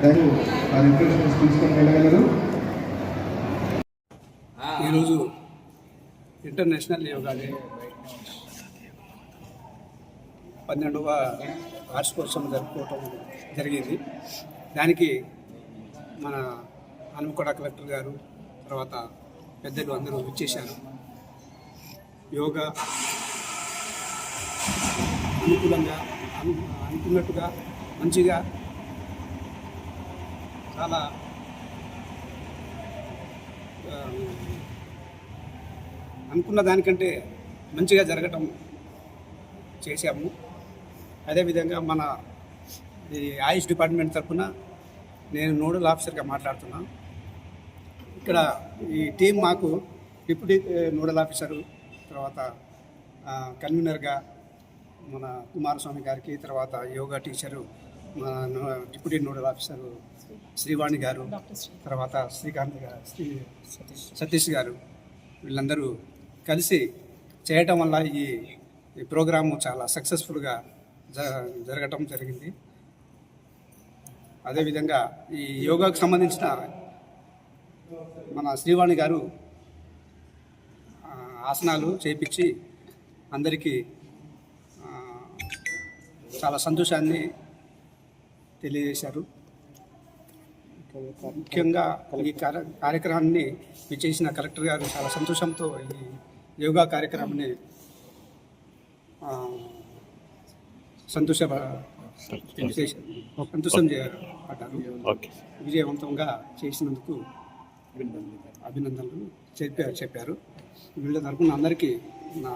దాని ఆ రిఫ్రెష్మెంట్స్ తీసుకొని వెళ్ళగలరు. ఈరోజు ఇంటర్నేషనల్ యోగా డే 12వ వార్షికోత్సవం జరుపుకోవటం జరిగింది. దానికి మన హన్మకొండ కలెక్టర్ గారు తర్వాత పెద్దలు అందరూ వచ్చేసారు. యోగా అనుకూలంగా అనుకున్నట్టుగా మంచిగా చాలా అనుకున్న దానికంటే మంచిగా జరగటం చేశాము. అదేవిధంగా మన ఈ ఆయుష్ డిపార్ట్మెంట్ తరఫున నేను నోడల్ ఆఫీసర్గా మాట్లాడుతున్నాను. ఇక్కడ ఈ టీం మాకు డిప్యూటీ నోడల్ ఆఫీసరు, తర్వాత కన్వీనర్గా మన కుమారస్వామి గారికి, తర్వాత యోగా టీచరు మన డిప్యూటీ నోడల్ ఆఫీసరు శ్రీవాణి గారు, తర్వాత శ్రీకాంత్ గారు, సతీష్ గారు, వీళ్ళందరూ కలిసి చేయటం వల్ల ఈ ప్రోగ్రాము చాలా సక్సెస్ఫుల్గా జరగటం జరిగింది. అదేవిధంగా ఈ యోగాకు సంబంధించిన మన శ్రీవాణి గారు ఆసనాలు చేయించి అందరికీ చాలా సంతోషాన్ని తెలియజేశారు. ముఖ్యంగా ఈ కార్యక్రమాన్ని విచ్చేసిన కలెక్టర్ గారు చాలా సంతోషంతో ఈ యోగా కార్యక్రమాన్ని సంతోషం పడ్డారు. విజయవంతంగా చేసినందుకు అభినందనలు చెప్పారు. వీళ్ళ తరపున అందరికీ నా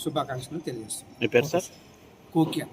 శుభాకాంక్షలు తెలియజేస్తున్నాను. కోకియా.